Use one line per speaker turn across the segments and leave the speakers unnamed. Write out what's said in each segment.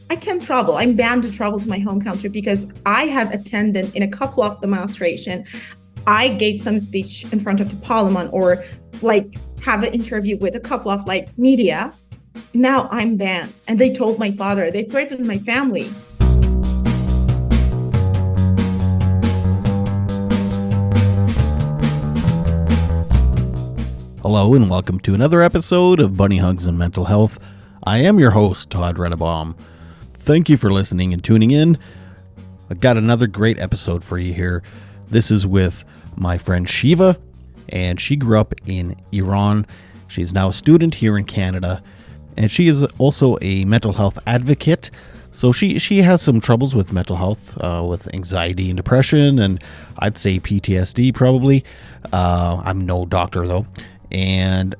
I can't travel. I'm banned to travel to my home country because I have attended in a couple of demonstrations. I gave some speech in front of the parliament or like have an interview with a couple of like media. Now I'm banned. And they told my father, they threatened my family.
Hello and welcome to another episode of Bunny Hugs and Mental Health. I am your host, Todd Renabaum. Thank you for listening and tuning in. I've got another great episode for you here. This is with my friend Shiva, and she grew up in Iran. She's now a student here in Canada, and she is also a mental health advocate. So she has some troubles with mental health, with anxiety and depression, and I'd say PTSD probably. I'm no doctor though. And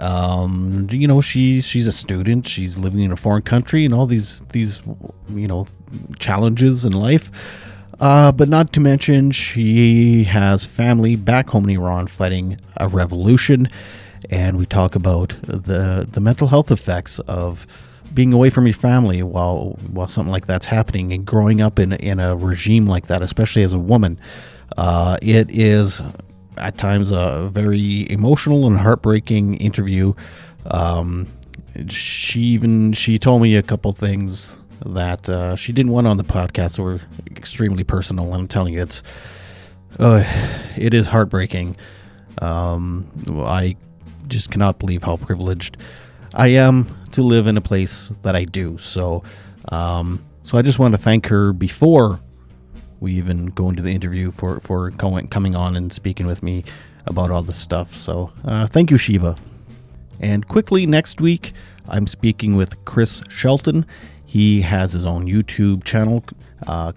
she's a student, she's living in a foreign country and all these challenges in life, but not to mention she has family back home in Iran fighting a revolution. And we talk about the mental health effects of being away from your family while something like that's happening, and growing up in a regime like that, especially as a woman. It is at times a very emotional and heartbreaking interview. She told me a couple things that she didn't want on the podcast that were extremely personal. I'm telling you, it is heartbreaking. I just cannot believe how privileged I am to live in a place that I do. So I just want to thank her before we even go into the interview for coming on and speaking with me about all this stuff. So thank you, Shiva. And quickly, next week, I'm speaking with Chris Shelton. He has his own YouTube channel,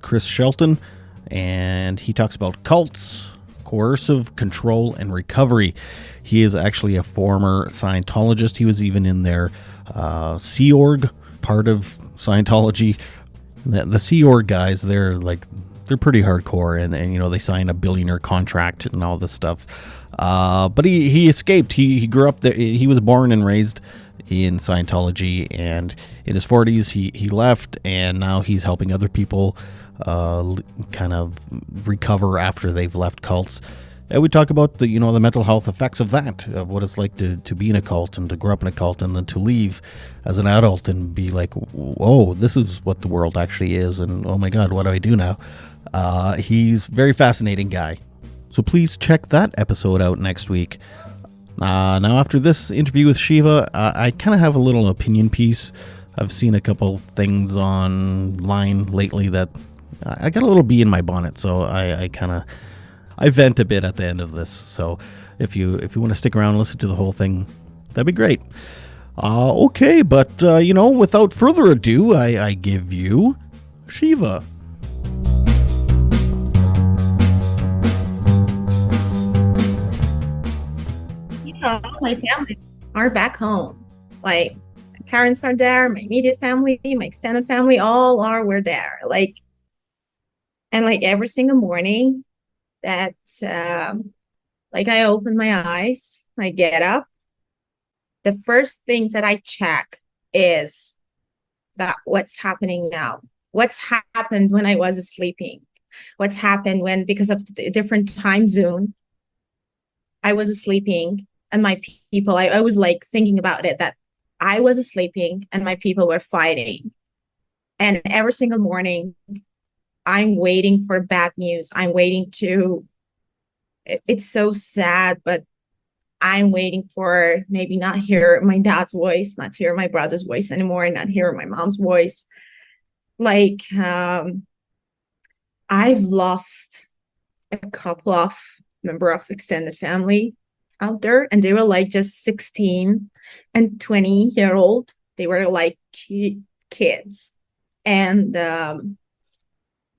Chris Shelton, and he talks about cults, coercive control, and recovery. He is actually a former Scientologist. He was even in their Sea Org part of Scientology. The Sea Org guys, they're pretty hardcore, and they sign a billionaire contract and all this stuff. But he escaped. He grew up there. He was born and raised in Scientology, and in his 40s he left, and now he's helping other people kind of recover after they've left cults. And we talk about the mental health effects of that, of what it's like to be in a cult and to grow up in a cult and then to leave as an adult and be like, oh, this is what the world actually is, and oh my God, what do I do now? He's a very fascinating guy. So please check that episode out next week. Now, after this interview with Shiva, I kind of have a little opinion piece. I've seen a couple things online lately that I got a little bee in my bonnet, so I vent a bit at the end of this. So if you want to stick around and listen to the whole thing, that'd be great. Okay, but without further ado, I give you Shiva.
My family are back home. Like, my parents are there, my immediate family, my extended family, we're there. And every single morning that I open my eyes, I get up, the first things that I check is that what's happening now, what's happened when I was sleeping, what's happened when, because of the different time zone, I was sleeping, and my people, I was thinking about it, that I was sleeping and my people were fighting. And every single morning, I'm waiting for bad news. It's so sad, but I'm waiting for maybe not hear my dad's voice, not hear my brother's voice anymore, and not hear my mom's voice. I've lost a couple of member of extended family out there, and they were just 16 and 20-year old. They were kids. And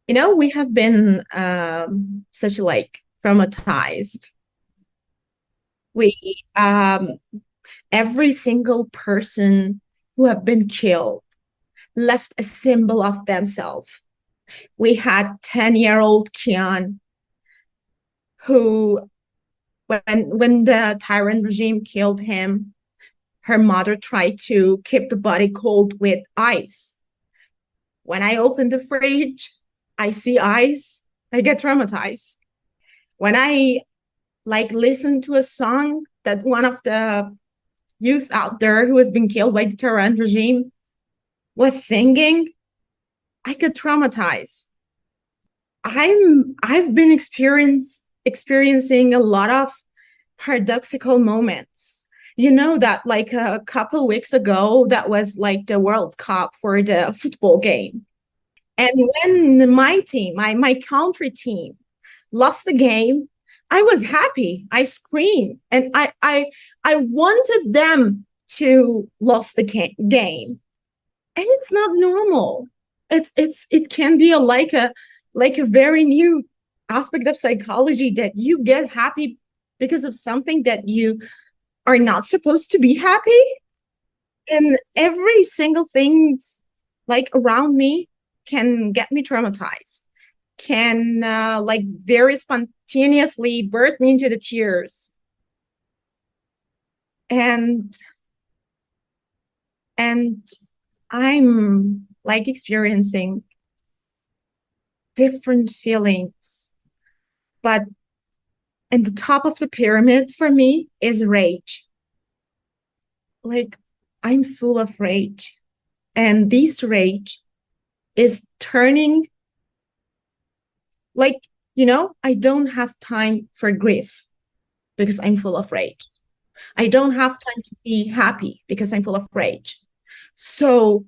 we have been such traumatized. We every single person who have been killed left a symbol of themselves. We had 10-year-old Kian, who when the tyrant regime killed him, her mother tried to keep the body cold with ice. When I open the fridge, I see ice, I get traumatized. When I like listen to a song that one of the youth out there who has been killed by the Tehran regime was singing, I get traumatized. I've been experiencing a lot of paradoxical moments. You know that like a couple weeks ago, that was like the World Cup for the football game. And when my team, my country team, lost the game, I was happy. I screamed, and I wanted them to lose the game, and it's not normal. It can be like a very new aspect of psychology that you get happy because of something that you are not supposed to be happy, and every single thing like around me can get me traumatized, can like very spontaneously birth me into the tears. And and I'm like experiencing different feelings, but in the top of the pyramid for me is rage. Like, I'm full of rage, and this rage is turning, like, I don't have time for grief because I'm full of rage. I don't have time to be happy because I'm full of rage. So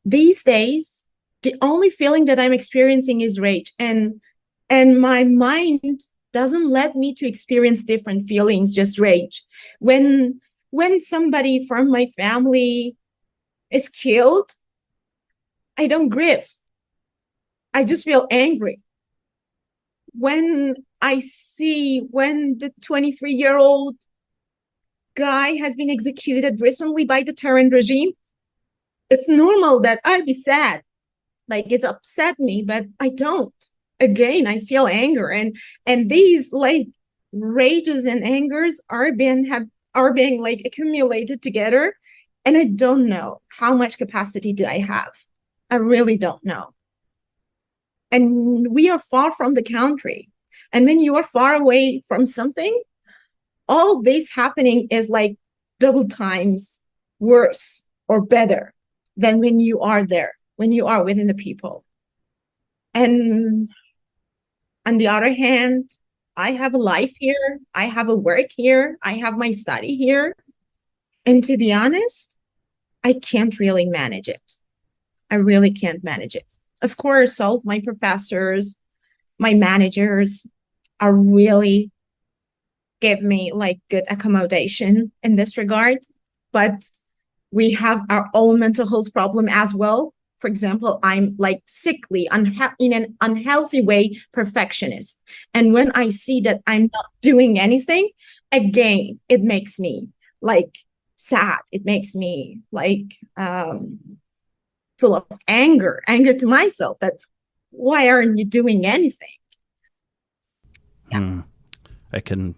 these days, the only feeling that I'm experiencing is rage, and my mind doesn't let me to experience different feelings, just rage. When somebody from my family is killed, I don't grieve. I just feel angry. When I see when the 23-year-old guy has been executed recently by the Tehran regime, it's normal that I be sad. Like, it's upset me, but I don't. Again, I feel anger, and these like rages and angers are being like accumulated together, and I don't know how much capacity do I have. I really don't know. And we are far from the country. And when you are far away from something, all this happening is like double times worse or better than when you are there, when you are within the people. And on the other hand, I have a life here, I have a work here, I have my study here. And to be honest, I can't really manage it. I really can't manage it. Of course, all of my professors, my managers are really give me like good accommodation in this regard, but we have our own mental health problem as well. For example, I'm like sickly, in an unhealthy way, perfectionist. And when I see that I'm not doing anything, again, it makes me like sad. It makes me like full of anger to myself that why aren't you doing anything? Yeah.
Hmm. I can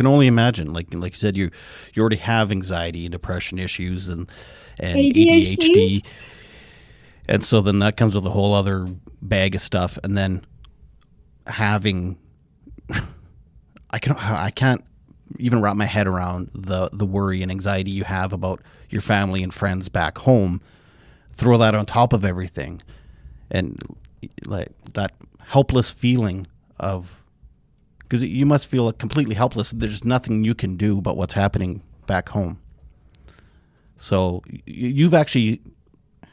only imagine. Like you said, you already have anxiety and depression issues and
ADHD?
ADHD, and so then that comes with a whole other bag of stuff. And then having I can't even wrap my head around the worry and anxiety you have about your family and friends back home. Throw that on top of everything, and like that helpless feeling of, because you must feel completely helpless. There's nothing you can do about what's happening back home. So you've actually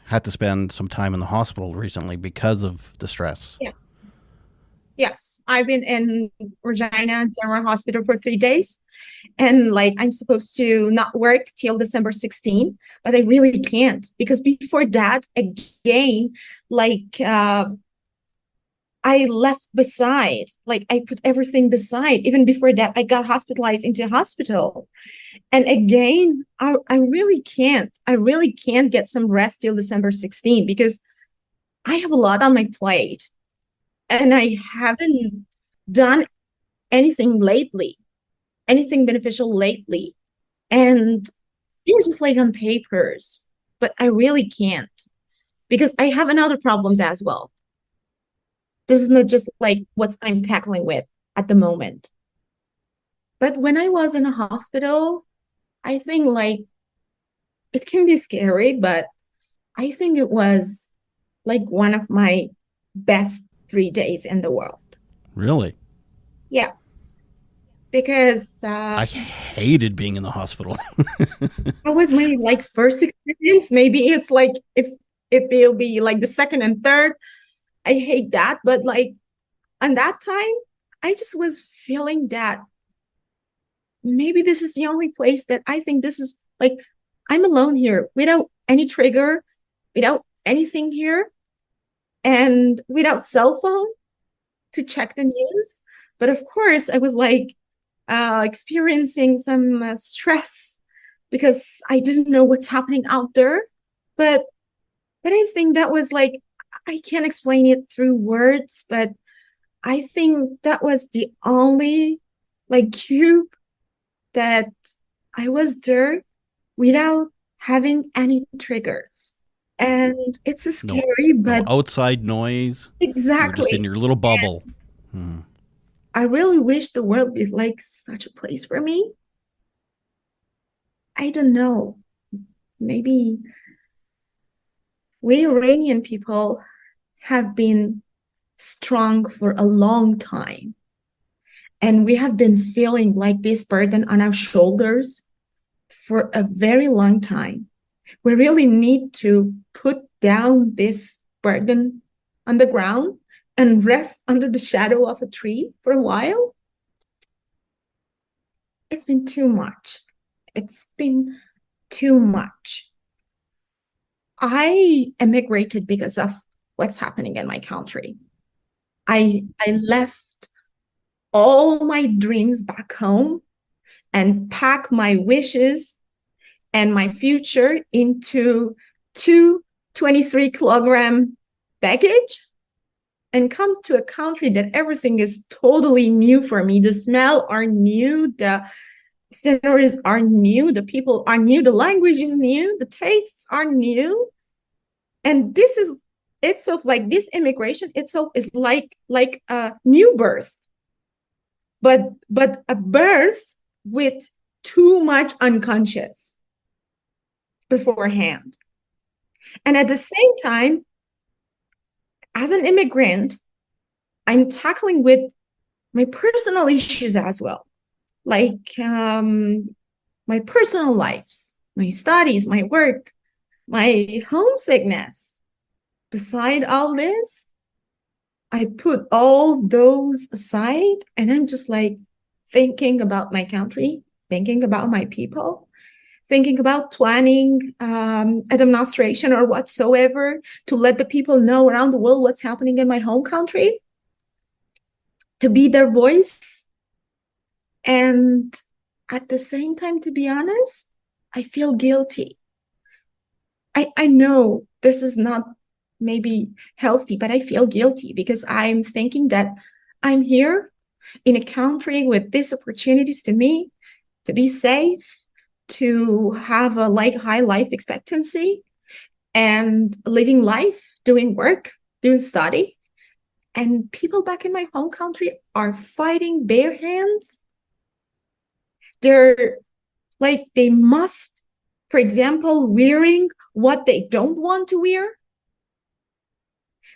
had to spend some time in the hospital recently because of the stress.
Yeah. Yes. I've been in Regina General Hospital for 3 days, and like I'm supposed to not work till December 16th, but I really can't because before that, again, like I left beside, like I put everything beside. Even before that, I got hospitalized into hospital. And again, I really can't. I really can't get some rest till December 16th because I have a lot on my plate and I haven't done anything lately, anything beneficial lately. And you're just like on papers, but I really can't. because I have another problems as well. This is not just like what I'm tackling with at the moment. But when I was in a hospital, I think like it can be scary, but I think it was like one of my best 3 days in the world.
Really?
Yes, because
I hated being in the hospital.
that was my like first experience. Maybe it's like if it'll be like the second and third. I hate that, but like on that time, I just was feeling that maybe this is the only place that I think this is like I'm alone here without any trigger, without anything here, and without cell phone to check the news. But of course, I was like experiencing some stress because I didn't know what's happening out there. But but I think that was like I can't explain it through words, but I think that was the only like cube that I was there without having any triggers. And it's a
No,
scary,
no
but
outside noise. You're just in
exactly.
your little bubble. Hmm.
I really wish the world is like such a place for me. I don't know. Maybe we Iranian people have been strong for a long time. And we have been feeling like this burden on our shoulders for a very long time. We really need to put down this burden on the ground and rest under the shadow of a tree for a while. It's been too much. It's been too much. I emigrated because of what's happening in my country. I left all my dreams back home and pack my wishes and my future into two 23-kilogram baggage and come to a country that everything is totally new for me. The smell are new, the scenarios are new, the people are new, the language is new, the tastes are new. And this is itself like this immigration itself is like a new birth, but a birth with too much unconscious beforehand. And at the same time, as an immigrant, I'm tackling with my personal issues as well, like my personal lives, my studies, my work, my homesickness. Beside all this, I put all those aside and I'm just like thinking about my country, thinking about my people, thinking about planning a demonstration or whatsoever to let the people know around the world what's happening in my home country, to be their voice. And at the same time, to be honest, I feel guilty. I know this is not maybe healthy, but I feel guilty because I'm thinking that I'm here in a country with these opportunities to me to be safe, to have a like high life expectancy and living life, doing work, doing study. And people back in my home country are fighting bare hands. They're like, they must, for example, wearing what they don't want to wear.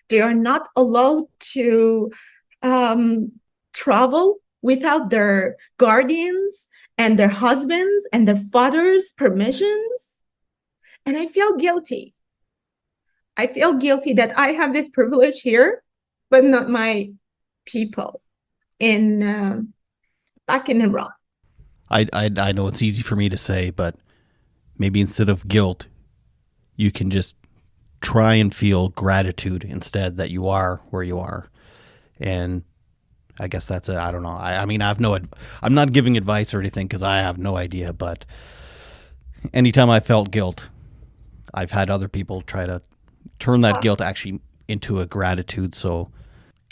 They are not allowed to um, travel without their guardians and their husbands and their fathers' permissions. And I feel guilty. I feel guilty that I have this privilege here, but not my people in back in Iran.
I know it's easy for me to say, but maybe instead of guilt, you can just try and feel gratitude instead that you are where you are. And I guess that's it. I don't know. I mean, I have no. I'm not giving advice or anything because I have no idea. But anytime I felt guilt, I've had other people try to turn that guilt actually into a gratitude. So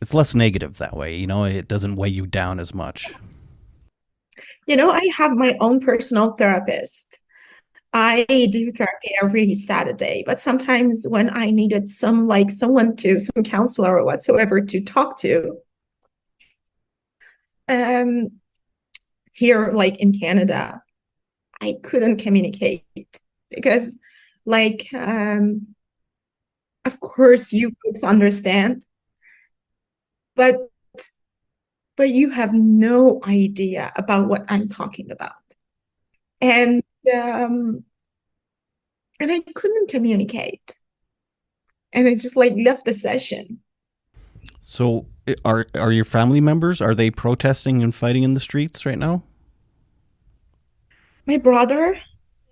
it's less negative that way. You know, it doesn't weigh you down as much.
You know, I have my own personal therapist. I do therapy every Saturday, but sometimes when I needed some like someone to some counselor or whatsoever to talk to, um, here like in Canada, I couldn't communicate because like of course you folks understand, but you have no idea about what I'm talking about. And um and I couldn't communicate. And I just like left the session.
So are your family members, are they protesting and fighting in the streets right now?
My brother,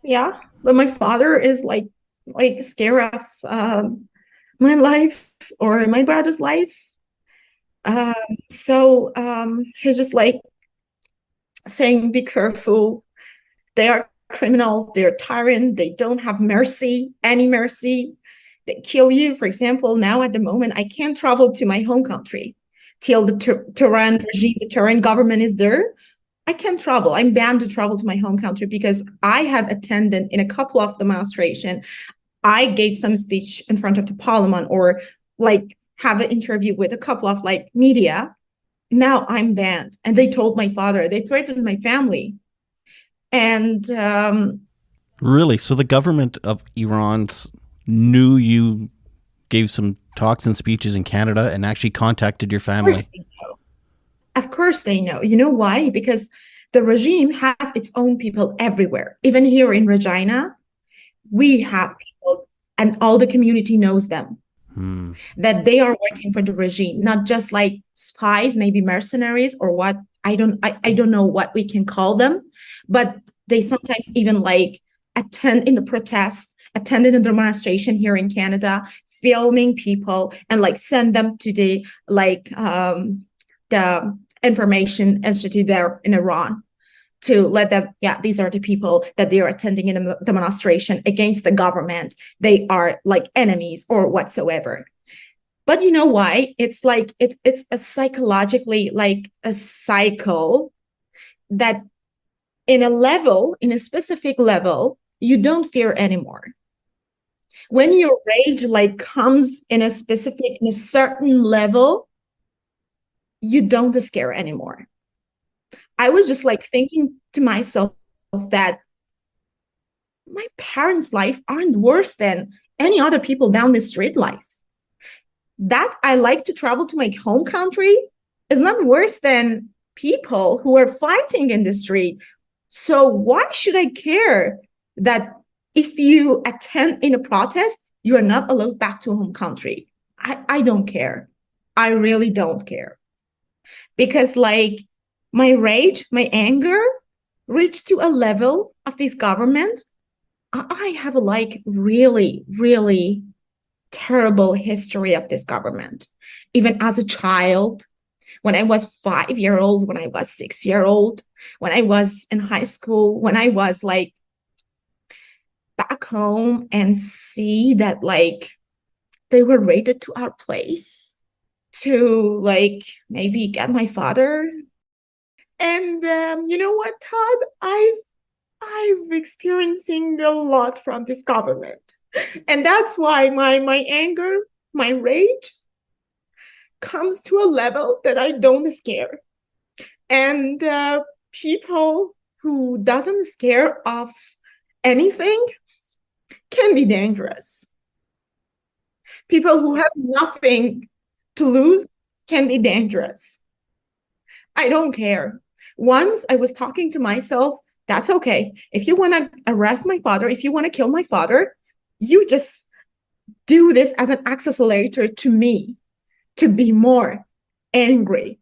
yeah, but my father is like scared of my life or my brother's life. Um, so he's just like saying, "Be careful. They are criminals. They're tyrant. They don't have mercy, any mercy. They kill you." For example, now at the moment, I can't travel to my home country till the Tehran regime, the Tehran government is there. I can't travel. I'm banned to travel to my home country because I have attended in a couple of demonstrations. I gave some speech in front of the parliament or like have an interview with a couple of like media. Now I'm banned. And they told my father, they threatened my family. And
Really? So the government of Iran knew you gave some talks and speeches in Canada and actually contacted your
of course
family?
they know. Of course they know. You know why? Because the regime has its own people everywhere. Even here in Regina, we have people and all the community knows them.
Hmm.
That they are working for the regime, not just like spies, maybe mercenaries or what. I don't know what we can call them, but they sometimes even like attend in the protest, attend in the demonstration here in Canada, filming people and like send them to the information institute there in Iran to let them, yeah, these are the people that they are attending in a demonstration against the government. They are like enemies or whatsoever. But you know why? It's like it's a psychologically like a cycle that in a specific level, you don't fear anymore. When your rage like comes in a certain level, you don't scare anymore. I was just like thinking to myself that my parents' life aren't worse than any other people down the street life. That I like to travel to my home country is not worse than people who are fighting in the street. So why should I care that if you attend in a protest, you are not allowed back to home country? I don't care. I really don't care. Because like my rage, my anger reached to a level of this government. I have a like really, really terrible history of this government. Even as a child, when I was 5 year old, when I was 6 year old, when I was in high school, when I was like back home and see that like they were raided to our place to like maybe get my father. And you know what, Todd? I've experiencing a lot from this government. And that's why my anger, my rage comes to a level that I don't scare. And people who doesn't scare of anything can be dangerous. People who have nothing to lose can be dangerous. I don't care. Once I was talking to myself, that's okay. If you want to arrest my father, if you want to kill my father, you just do this as an accelerator to me to be more angry.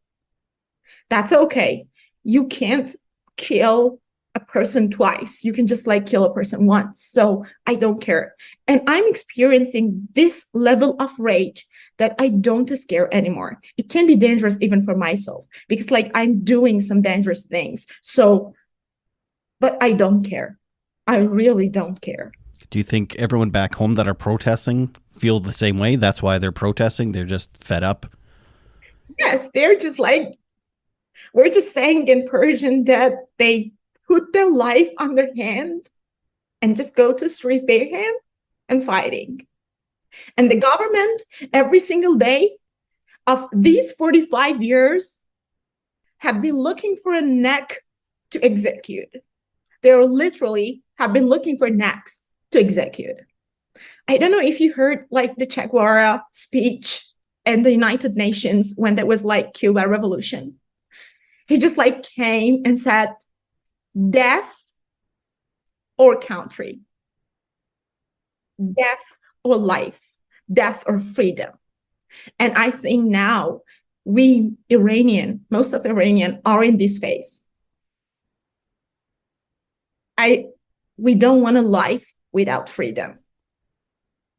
That's okay. You can't kill a person twice. You can just like kill a person once. So I don't care. And I'm experiencing this level of rage that I don't scare anymore. It can be dangerous even for myself because like I'm doing some dangerous things. So, but I don't care. I really don't care.
Do you think everyone back home that are protesting feel the same way? That's why they're protesting. They're just fed up.
Yes, they're just like, we're just saying in Persian that they put their life on their hand and just go to street mayhem and fighting. And the government, every single day of these 45 years, have been looking for a neck to execute. They literally have been looking for necks to execute. I don't know if you heard like the Che Guevara speech in the United Nations when there was like Cuba Revolution. He just like came and said, death or country, death or life, death or freedom. And I think now we Iranian, most of Iranian are in this phase. We don't want a life without freedom.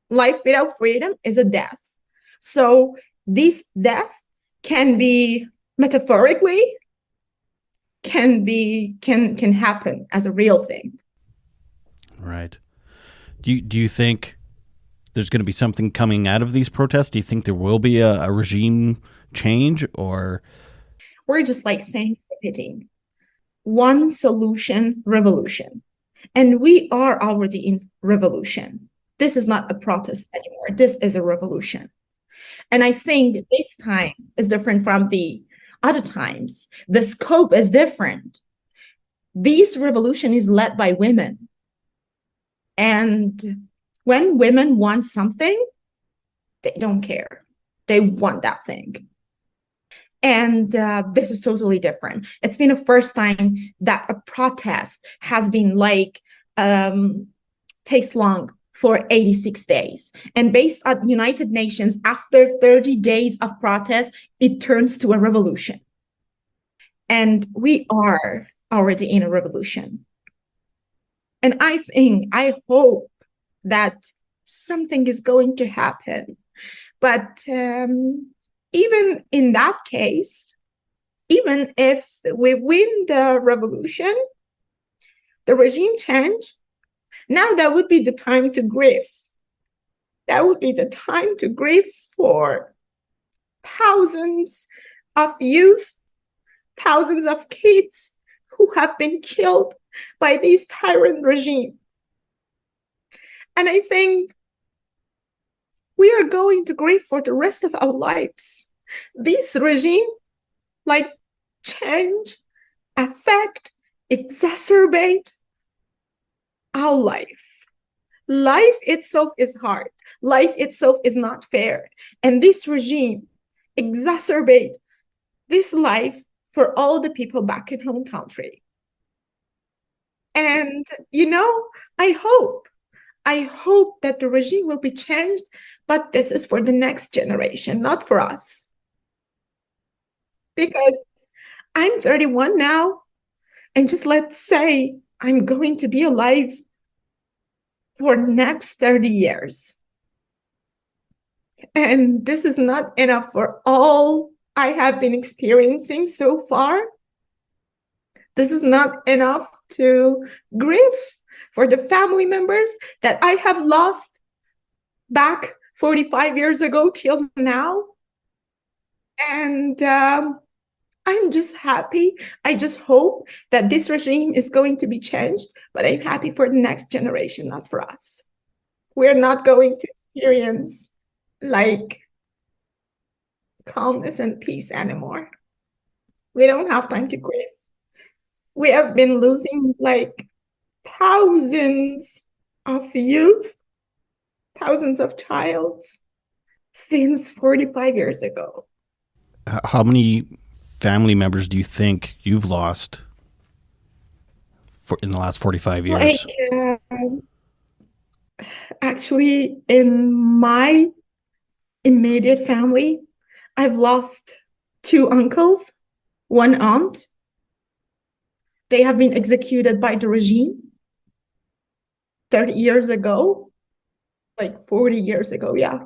Life without freedom is a death. So this death can be metaphorically, can happen as a real thing.
Right. Do you think there's going to be something coming out of these protests? Do you think there will be a regime change, or
we're just like saying, repeating, one solution revolution, and we are already in revolution. This is not a protest anymore. This is a revolution. And I think this time is different from the other times. The scope is different. This revolution is led by women. And when women want something, they don't care. They want that thing. And this is totally different. It's been the first time that a protest has been like, takes long for 86 days. And based on United Nations, after 30 days of protest, it turns to a revolution. And we are already in a revolution. And I hope that something is going to happen. But even in that case, even if we win the revolution, the regime change, now that would be the time to grieve. That would be the time to grieve for thousands of youth, thousands of kids who have been killed by this tyrant regime. And I think we are going to grieve for the rest of our lives. This regime, like, change, affect, exacerbate our life. Life itself is hard. Life itself is not fair. And this regime exacerbate this life for all the people back in home country. And, I hope that the regime will be changed, but this is for the next generation, not for us. Because I'm 31 now, and just let's say I'm going to be alive for next 30 years. And this is not enough for all I have been experiencing so far. This is not enough to grieve for the family members that I have lost back 45 years ago till now. And I'm just happy. I just hope that this regime is going to be changed, but I'm happy for the next generation, not for us. We're not going to experience like calmness and peace anymore. We don't have time to grieve. We have been losing like thousands of youth, thousands of childs since 45 years ago.
How many family members do you think you've lost in the last 45 years?
Actually, in my immediate family, I've lost 2 uncles, 1 aunt. They have been executed by the regime 30 years ago, like 40 years ago, yeah.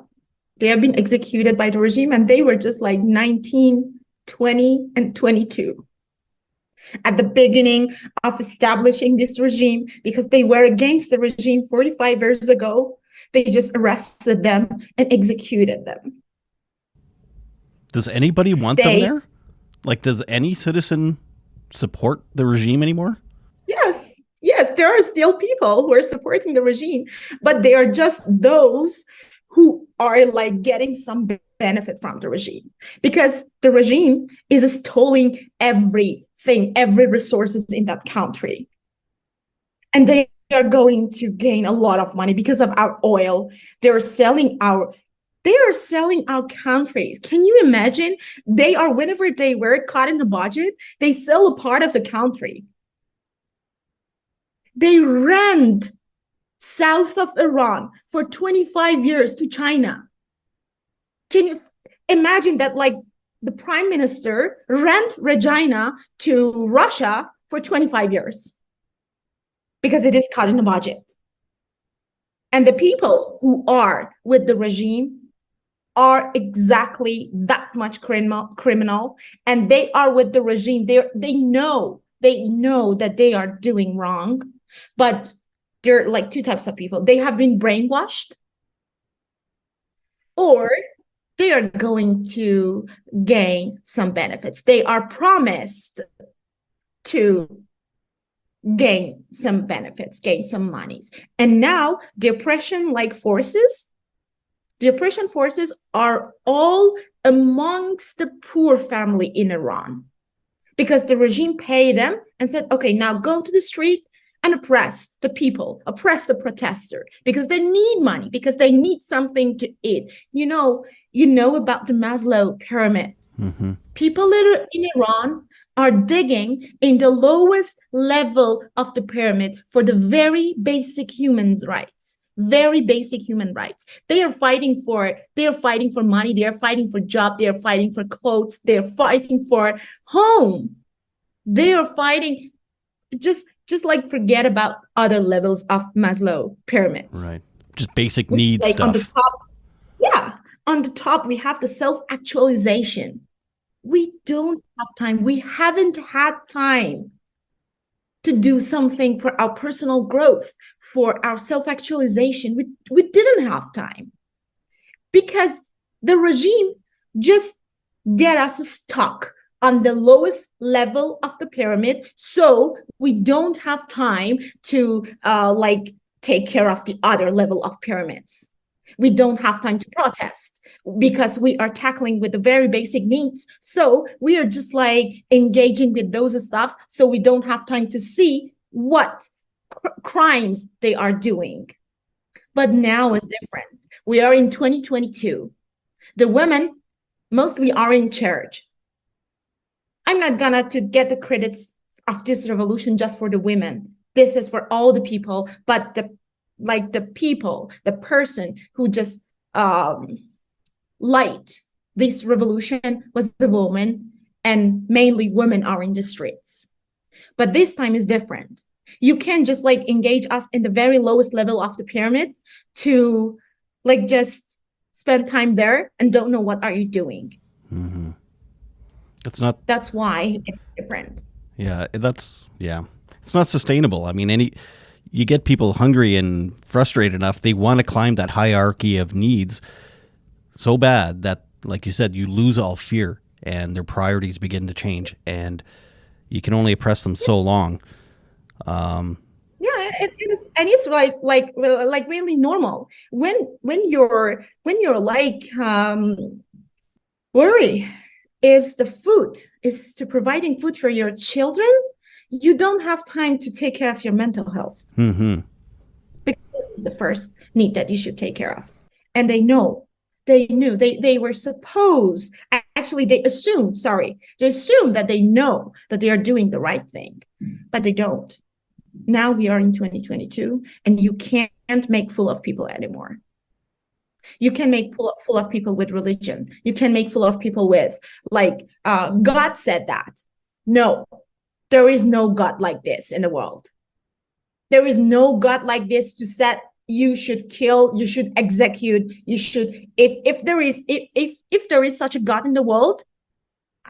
They have been executed by the regime, and they were just like 19, 20, and 22 at the beginning of establishing this regime, because they were against the regime 45 years ago. They just arrested them and executed them.
Does anybody want them there? Like, does any citizen support the regime anymore?
Yes, there are still people who are supporting the regime, but they are just those who are like getting some benefit from the regime, because the regime is stealing everything, every resources in that country. And they are going to gain a lot of money because of our oil. They're selling our they are selling our countries. Can you imagine? They are, whenever they were caught in the budget, they sell a part of the country. They rent south of Iran for 25 years to China. Can you imagine that? Like, the prime minister rent Regina to Russia for 25 years because it is cut in the budget. And the people who are with the regime are exactly that much criminal, and they are with the regime. They know that they are doing wrong, but there are like two types of people. They have been brainwashed, or they are going to gain some benefits. They are promised to gain some benefits, gain some monies. And now the oppression forces are all amongst the poor family in Iran, because the regime paid them and said, okay, now go to the street and oppress the people, oppress the protester, because they need money, because they need something to eat. You know about the Maslow pyramid.
Mm-hmm.
People in Iran are digging in the lowest level of the pyramid for the very basic human rights. Very basic human rights. They are fighting for money, they are fighting for job, they are fighting for clothes, they are fighting for home. They are fighting, just like, forget about other levels of Maslow pyramids.
Right. Just basic needs
like
stuff.
On the top, yeah. On the top, we have the self-actualization. We don't have time. We haven't had time to do something for our personal growth, for our self-actualization. We didn't have time, because the regime just get us stuck on the lowest level of the pyramid, so we don't have time to take care of the other level of pyramids. We don't have time to protest because we are tackling with the very basic needs. So we are just like engaging with those stuffs. So we don't have time to see what crimes they are doing. But now is different. We are in 2022. The women mostly are in charge. I'm not gonna to get the credits of this revolution just for the women. This is for all the people, but the person who just light this revolution was the woman, and mainly women are in the streets. But this time is different. You can't just like engage us in the very lowest level of the pyramid to like just spend time there and don't know what are you doing.
Mm-hmm.
That's why it's different.
Yeah, it's not sustainable. I mean, you get people hungry and frustrated enough, they want to climb that hierarchy of needs so bad that, like you said, you lose all fear and their priorities begin to change, and you can only oppress them so long.
It is, and it's like really normal when you're like worry is to providing food for your children. You don't have time to take care of your mental health.
Mm-hmm.
Because this is the first need that you should take care of. And they knew they were supposed, actually they assumed that they know that they are doing the right thing, but they don't. Now we are in 2022, and you can't make fool of people anymore. You can make full of people with religion. You can make full of people with God said that. No, there is no God like this in the world. There is no God like this to set you should kill, you should execute, you should, if there is such a God in the world,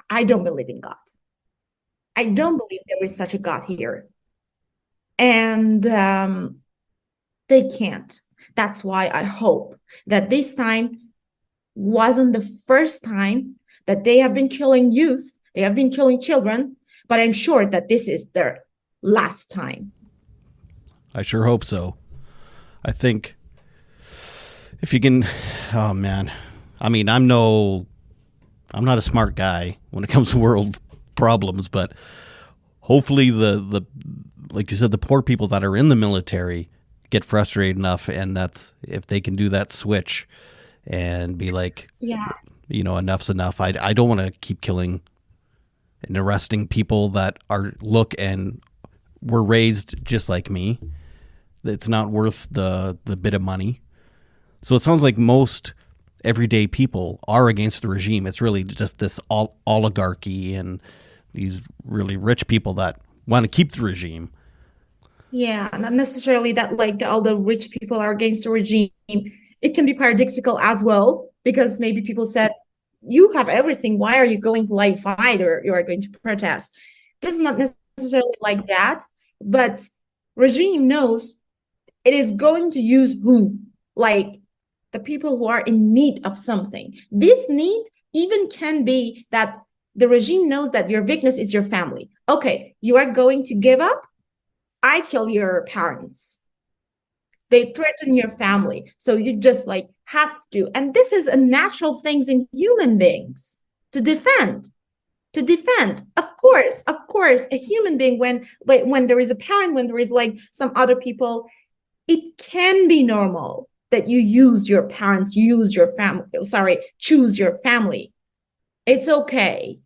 I don't believe in God. I don't believe there is such a God here. And they can't. That's why I hope that this time wasn't the first time that they have been killing youth, they have been killing children, but I'm sure that this is their last time.
I sure hope so. I think if you can, oh man, I mean, I'm not a smart guy when it comes to world problems, but hopefully the like you said, the poor people that are in the military get frustrated enough, and that's if they can do that switch and be like,
Yeah.
enough's enough. I don't want to keep killing and arresting people that are look and were raised just like me. It's not worth the bit of money. So it sounds like most everyday people are against the regime. It's really just this oligarchy and these really rich people that want to keep the regime.
Yeah, not necessarily that like all the rich people are against the regime. It can be paradoxical as well, because maybe people said, you have everything. Why are you going to like fight or you are going to protest? This is not necessarily like that, but regime knows it is going to use whom? Like the people who are in need of something. This need even can be that the regime knows that your weakness is your family. Okay, you are going to give up. I kill your parents. They threaten your family. So you just like have to. And this is a natural things in human beings to defend. To defend. Of course, a human being when there is a parent, when there is like some other people, it can be normal that you use your parents, use your family, sorry, choose your family. It's okay.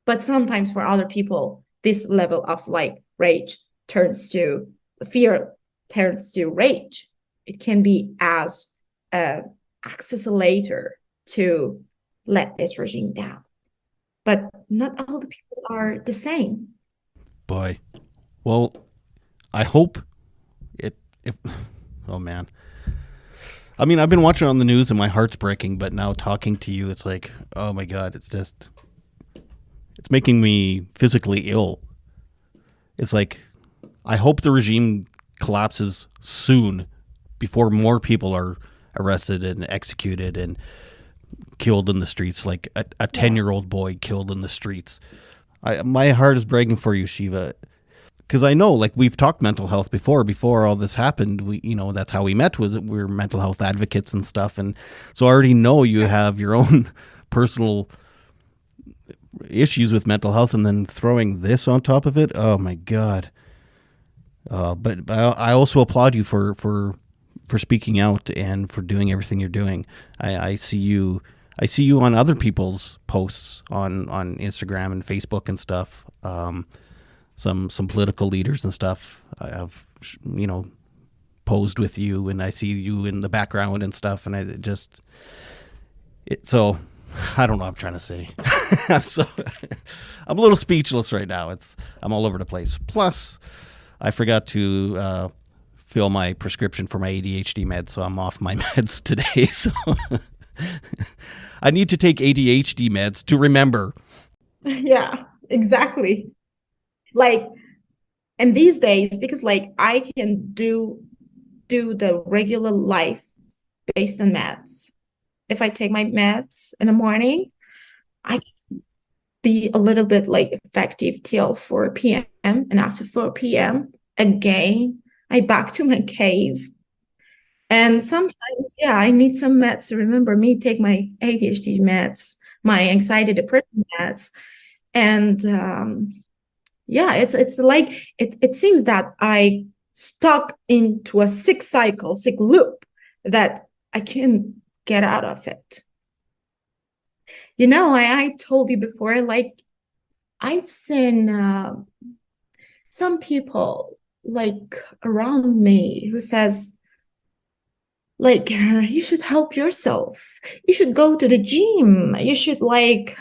But sometimes for other people, this level of like rage turns to fear, turns to rage. It can be as a accelerator to let this regime down. But not all the people are the same.
Boy, well, I hope it. If oh man, I mean, I've been watching on the news and my heart's breaking. But now talking to you, it's like, oh my god, it's making me physically ill. It's like I hope the regime collapses soon before more people are arrested and executed and killed in the streets, like a
Yeah.
10-year-old boy killed in the streets. My heart is breaking for you, Shiva, because I know, like, we've talked mental health before all this happened. That's how we met, was we were mental health advocates and stuff. And so I already know you have your own personal issues with mental health, and then throwing this on top of it. Oh my God. But I also applaud you for speaking out and for doing everything you're doing. I see you. I see you on other people's posts on Instagram and Facebook and stuff. Some political leaders and stuff. I have posed with you, and I see you in the background and stuff. And so I don't know what I'm trying to say. I'm a little speechless right now. I'm all over the place. Plus, I forgot to fill my prescription for my ADHD meds, so I'm off my meds today. So I need to take ADHD meds to remember.
Yeah, exactly. Like, and these days, because like I can do the regular life based on meds. If I take my meds in the morning, I can be a little bit like effective till 4 p.m. And after 4 p.m., again, I back to my cave. And sometimes, yeah, I need some meds to remember me, take my ADHD meds, my anxiety depression meds. And yeah, it's like it seems that I stuck into a sick loop that I can get out of it. I told you before, like I've seen some people like around me who says like you should help yourself. You should go to the gym. You should like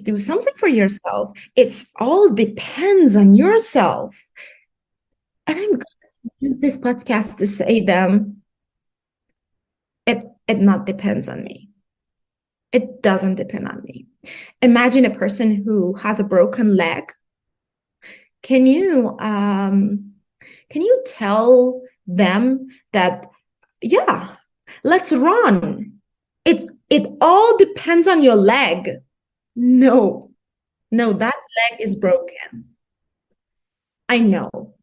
do something for yourself. It's all depends on yourself. And I'm going to use this podcast to say them it not depends on me. It doesn't depend on me. Imagine a person who has a broken leg. Can you tell them that yeah, let's run. It all depends on your leg. No, no, that leg is broken. I know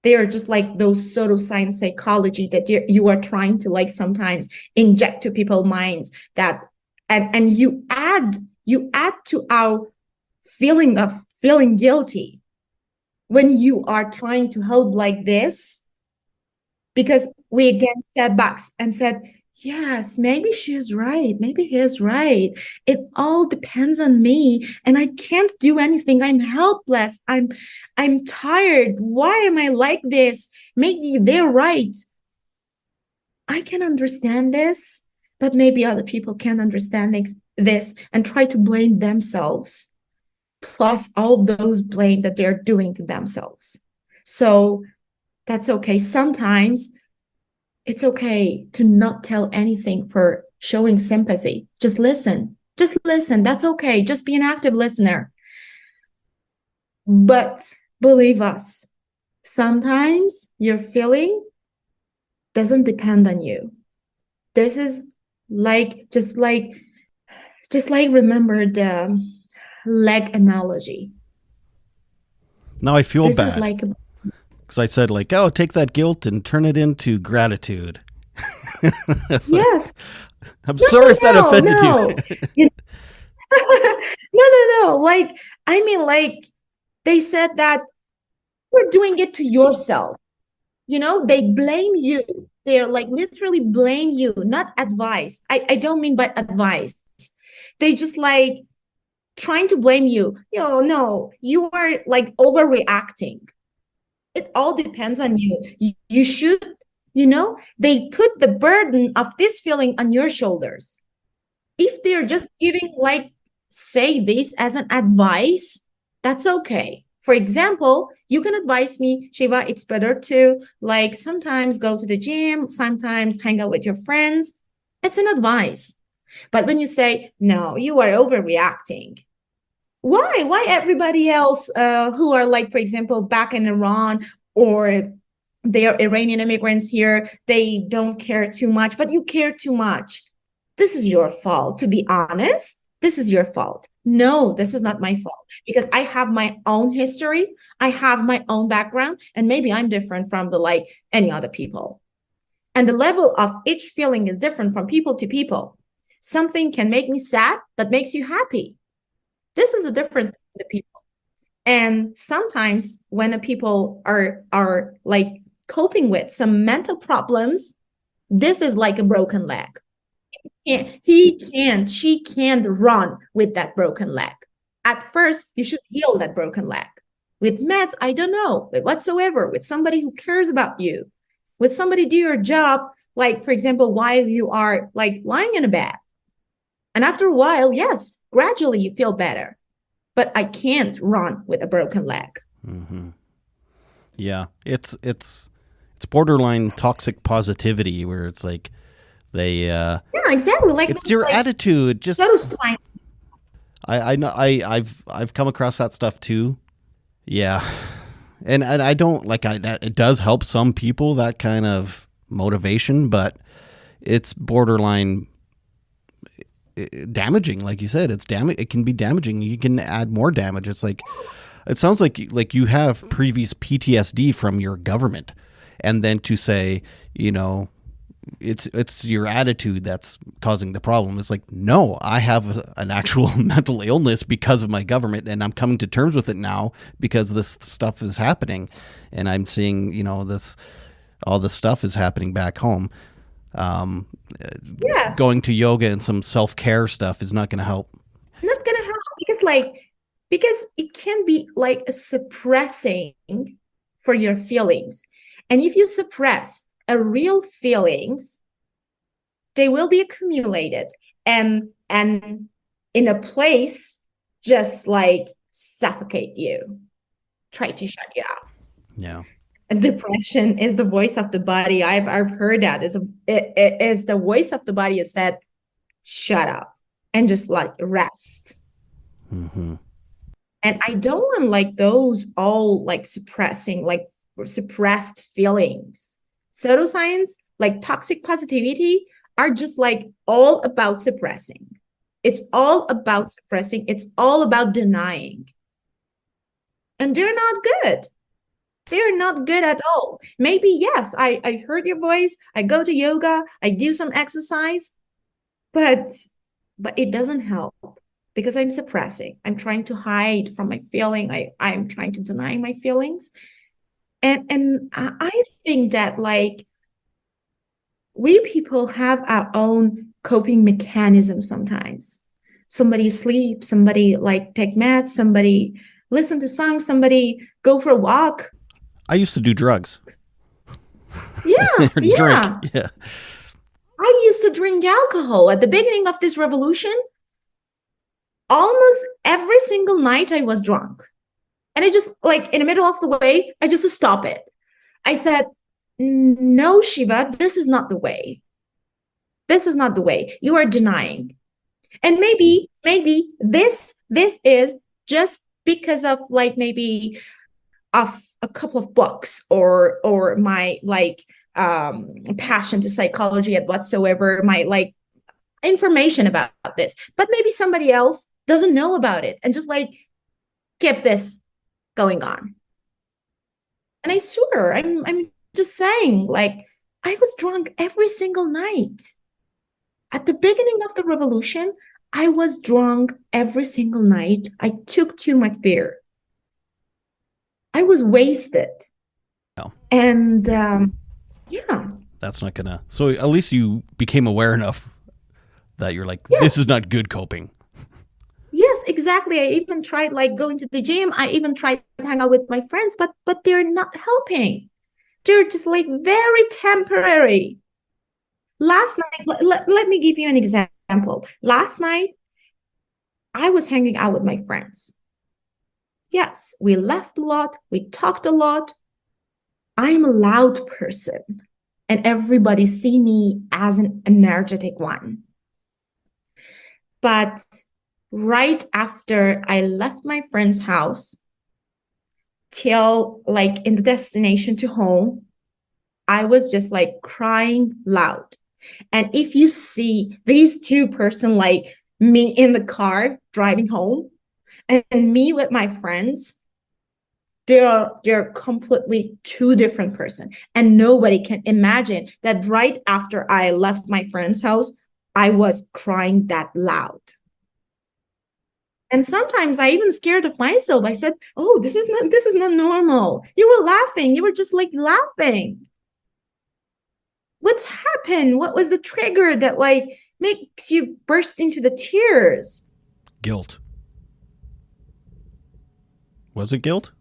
they are just like those pseudoscience psychology that you are trying to like sometimes inject to people's minds that and you add to our feeling of feeling guilty when you are trying to help like this, because we again sat back and said, yes, maybe she is right, maybe he is right, it all depends on me and I can't do anything, I'm helpless, I'm tired, why am I like this, maybe they're right, I can understand this, but maybe other people can't understand this and try to blame themselves, plus all those blame that they're doing to themselves. So that's okay. Sometimes it's okay to not tell anything for showing sympathy. Just listen. Just listen. That's okay. Just be an active listener. But believe us, sometimes your feeling doesn't depend on you. This is like just like remember the leg analogy.
Now I feel
This is
bad
like
because I said like, oh, take that guilt and turn it into gratitude. It's like,
yes.
I'm
No,
sorry if that
no,
offended you.
no. You no, no, no. Like, I mean, like they said that you're doing it to yourself. They blame you. They're like literally blame you, not advice. I don't mean by advice. They just like trying to blame you. No, you are like overreacting. It all depends on you. You should, they put the burden of this feeling on your shoulders. If they're just giving like say this as an advice, that's okay. For example, you can advise me, Shiva, it's better to like sometimes go to the gym, sometimes hang out with your friends. It's an advice. But when you say no, you are overreacting, why everybody else who are like for example back in Iran, or they are Iranian immigrants here, they don't care too much, but you care too much? This is your fault. To be honest, this is your fault. No, this is not my fault because I have my own history, I have my own background, and maybe I'm different from the like any other people, and the level of each feeling is different from people to people. Something can make me sad but makes you happy. This is the difference between the people. And sometimes when the people are like coping with some mental problems, this is like a broken leg. She can't run with that broken leg. At first, you should heal that broken leg with meds. I don't know, but whatsoever, with somebody who cares about you, with somebody do your job. Like, for example, while you are like lying in a bed. And after a while, yes, gradually you feel better. But I can't run with a broken leg.
Mm-hmm. Yeah, it's borderline toxic positivity where it's like they
Yeah, exactly.
it's your
Like
attitude. Just
pseudoscience.
I know I've come across that stuff too. Yeah, and I don't like it does help some people, that kind of motivation, but it's borderline damaging. Like you said, it can be damaging. You can add more damage. It's like it sounds like you have previous PTSD from your government, and then to say, it's your attitude that's causing the problem. It's like, no, I have an actual mental illness because of my government, and I'm coming to terms with it now because this stuff is happening, and I'm seeing, all this stuff is happening back home. Um,
Yes,
Going to yoga and some self-care stuff is not going to help.
not gonna help because it can be like a suppressing for your feelings. And if you suppress a real feelings, they will be accumulated and in a place just like suffocate you, try to shut you out.
Yeah.
And depression is the voice of the body. I've heard that it is the voice of the body is said, shut up and just like rest.
Mm-hmm.
And I don't want like those all like suppressing, like suppressed feelings. Pseudoscience, like toxic positivity, are just like all about suppressing. It's all about suppressing. It's all about denying. And they're not good. They're not good at all. Maybe, yes, I heard your voice. I go to yoga. I do some exercise, but it doesn't help because I'm suppressing. I'm trying to hide from my feeling. I'm trying to deny my feelings. And I think that like we people have our own coping mechanism sometimes. Somebody sleep, somebody like take meds, somebody listen to songs, somebody go for a walk.
I used to do drugs.
Yeah,
Drink.
yeah.
Yeah.
I used to drink alcohol at the beginning of this revolution. Almost every single night I was drunk. And I just like in the middle of the way, I just stop it. I said, no, Shiva, this is not the way. This is not the way. You are denying. And maybe this is just because of like maybe of a couple of books or my like passion to psychology and whatsoever, my like information about this. But maybe somebody else doesn't know about it and just like keep this going on. And I swear, I'm just saying, like, I was drunk every single night. At the beginning of the revolution, I was drunk every single night. I took too much beer. I was wasted.
No,
And yeah,
that's not gonna. So at least you became aware enough that you're like, this is
yes,
not good coping.
yes, exactly. I even tried like going to the gym. I even tried to hang out with my friends, but they're not helping. They're just like very temporary. Last night, let me give you an example. Last night, I was hanging out with my friends. Yes, we laughed a lot, we talked a lot. I'm a loud person, and everybody see me as an energetic one. But right after I left my friend's house till like in the destination to home, I was just like crying loud. And if you see these two person like me in the car driving home and me with my friends, they're completely two different person. And nobody can imagine that right after I left my friend's house, I was crying that loud. And sometimes I even scared of myself. I said, "Oh, this is not normal." You were laughing. You were just like laughing. What's happened? What was the trigger that like makes you burst into the tears?
Guilt. Was it guilt?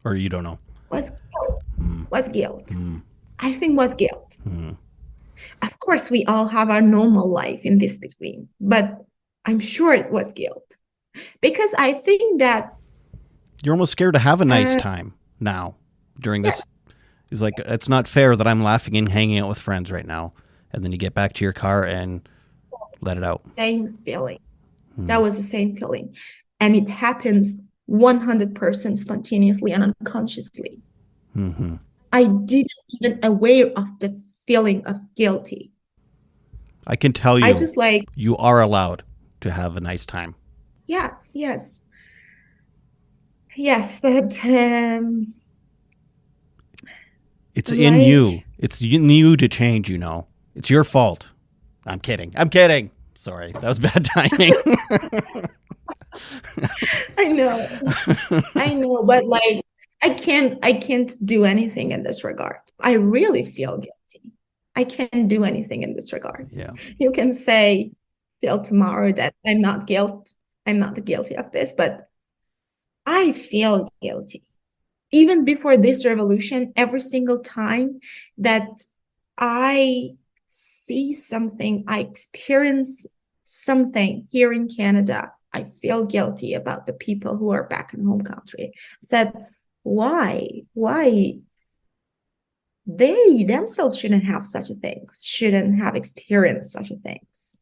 Or you don't know?
Was guilt.
Mm,
Was guilt.
mm,
I think was guilt.
mm.
Of course, we all have our normal life in this between, but I'm sure it was guilt because I think that
You're almost scared to have a nice
uh,
time now during
yeah,
this. It's like, it's not fair that I'm laughing and hanging out with friends right now. And then you get back to your car and let it out.
same feeling. That
Mm,
was the same feeling, and it happens 100% spontaneously and unconsciously.
mm-hmm.
I didn't even aware of the feeling of guilty.
I can tell
I
you,
just like,
you are allowed to have a nice time.
yes, yes, yes, but
It's in you.
like,
It's in you to change, you know. It's your fault. I'm kidding. I'm kidding. Sorry, that was bad timing.
I know, I know, but like, I can't do anything in this regard. I really feel guilty. I can't do anything in this regard.
Yeah.
You can say till tomorrow that I'm not guilty of this, but I feel guilty. Even before this revolution, every single time that I see something, I experience something here in Canada, I feel guilty about the people who are back in home country. I said, why? Why? They themselves shouldn't have such a thing, shouldn't have experienced such a things.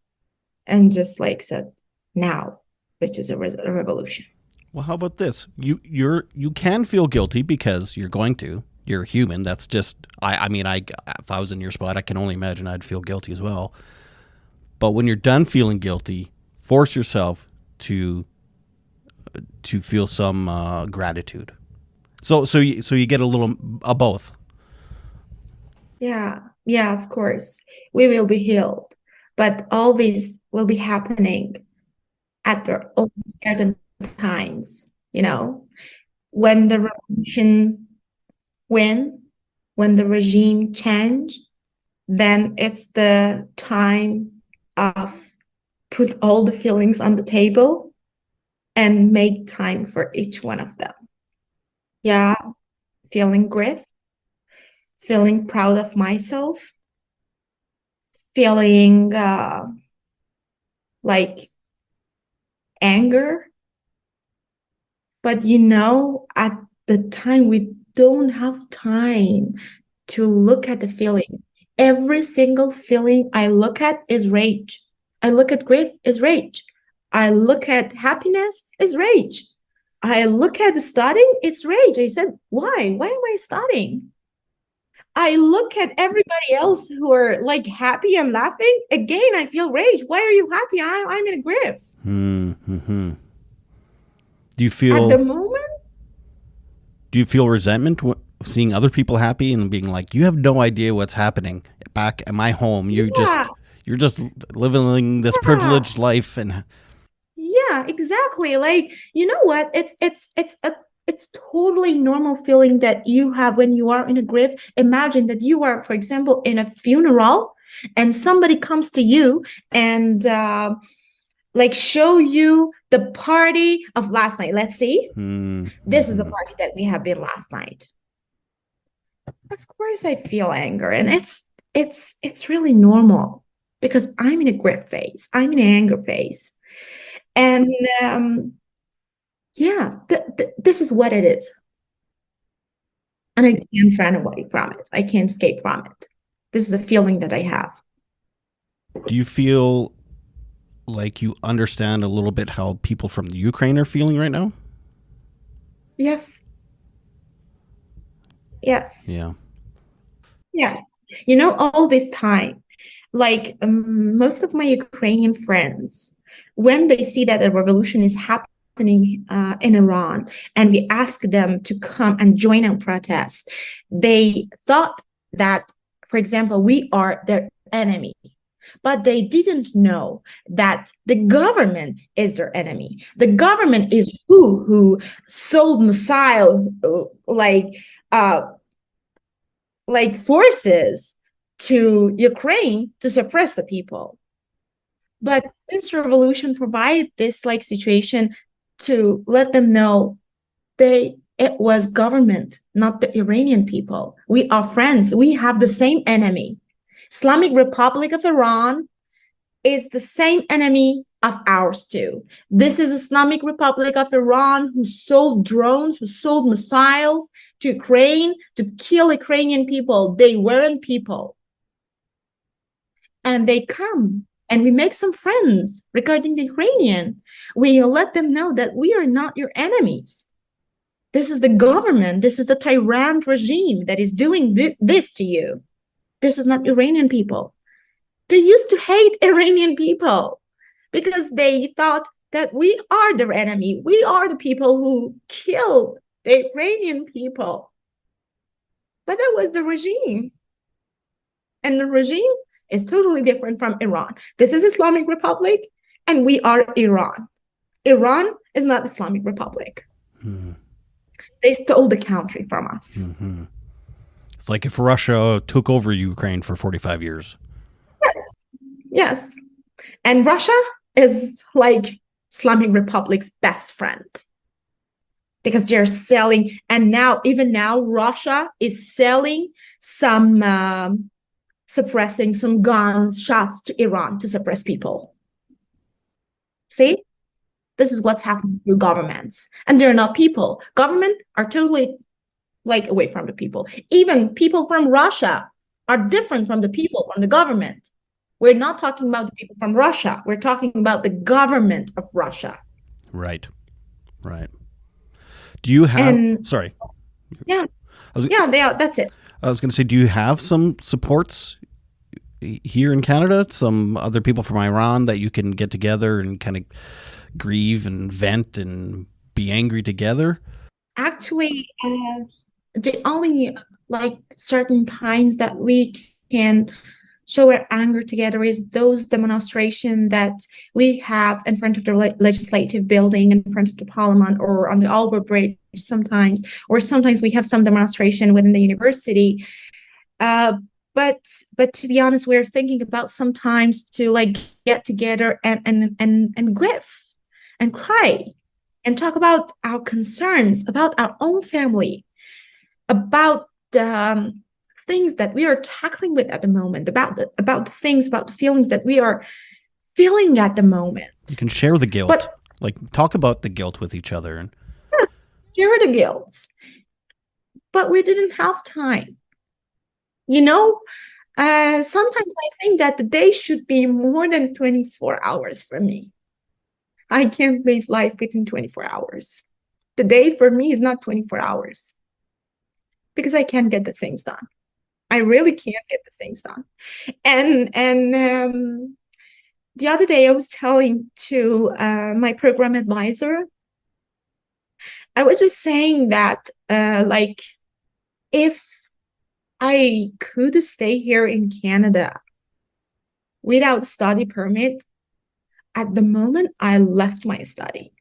And just like said, now, which is a revolution.
Well, how about this? You can feel guilty because you're going to. You're human. That's just I mean I if I was in your spot, I can only imagine I'd feel guilty as well. But when you're done feeling guilty, force yourself to feel some gratitude. So you get a little of both.
Yeah, yeah, of course. We will be healed. But all this will be happening at their own certain times, when the revolution win, when the regime changed, then it's the time of put all the feelings on the table and make time for each one of them. Yeah, feeling grief, feeling proud of myself, feeling like anger. But at the time, we don't have time to look at the feeling. Every single feeling I look at is rage. I look at grief is rage. I look at happiness is rage. I look at studying, it's rage. I said, why? Why am I studying? I look at everybody else who are like happy and laughing. Again, I feel rage. Why are you happy? I'm in a grief.
Mm-hmm. Do you
At the
feel
moment,
do you feel resentment seeing other people happy and being like, you have no idea what's happening back at my home?
yeah,
You're just living this
yeah.
privileged life, and
Yeah, exactly. Like, you know what? It's totally normal feeling that you have when you are in a grief. Imagine that you are, for example, in a funeral and somebody comes to you and like show you the party of last night. Let's see. This is the
mm-hmm.
party that we have been last night. Of course I feel anger and it's really normal because I'm in a grief phase. I'm in an anger phase. And yeah, this is what it is. And I can't run away from it. I can't escape from it. This is a feeling that I have.
Do you feel like you understand a little bit how people from the Ukraine are feeling right now?
Yes, yes,
Yeah.
yes. All this time, like most of my Ukrainian friends, when they see that a revolution is happening in Iran, and we ask them to come and join our protest, they thought that, for example, we are their enemy. But they didn't know that the government is their enemy. The government is who sold missile uh, like forces to Ukraine to suppress the people. But this revolution provided this like situation to let them know it was government, not the Iranian people. We are friends. We have the same enemy. Islamic Republic of Iran is the same enemy of ours too. This is Islamic Republic of Iran who sold drones, who sold missiles to Ukraine to kill Ukrainian people. They weren't people. And they come and we make some friends regarding the Ukrainian. We let them know that we are not your enemies. This is the government. This is the tyrant regime that is doing this to you. This is not Iranian people. They used to hate Iranian people because they thought that we are their enemy. We are the people who killed the Iranian people. But that was the regime. And the regime is totally different from Iran. This is Islamic Republic and we are Iran. Iran is not Islamic Republic.
Mm-hmm.
They stole the country from us.
Mm-hmm. It's like if Russia took over Ukraine for 45 years.
Yes. Yes. And Russia is like Islamic Republic's best friend because they're selling. And even now, Russia is selling some, suppressing some guns, shots to Iran to suppress people. See? This is what's happening through governments. And they're not people. Government are totally like away from the people. Even people from Russia are different from the people from the government. We're not talking about the people from Russia. We're talking about the government of Russia.
Right. Right. Do you have?
And
Sorry.
yeah, they are. That's it.
I was going to say, do you have some supports here in Canada? Some other people from Iran that you can get together and kind of grieve and vent and be angry together?
Actually, the only like certain times that we can show our anger together is those demonstration that we have in front of the legislative building, in front of the parliament, or on the Albert Bridge sometimes, or sometimes we have some demonstration within the university. Uh, but to be honest, we're thinking about sometimes to like get together and grief and cry and talk about our concerns about our own family, about the things that we are tackling with at the moment, about the things, about the feelings that we are feeling at the
You
moment.
can share the guilt,
But
like talk about the guilt with each other. And
yes, share the guilt. But we didn't have time. You know, sometimes I think that the day should be more than 24 hours for me. I can't live life within 24 hours. The day for me is not 24 hours because I can't get the things done. I really can't get the things done. And the other day I was telling to my program advisor, I was just saying that like if I could stay here in Canada without study permit, at the moment I left my study.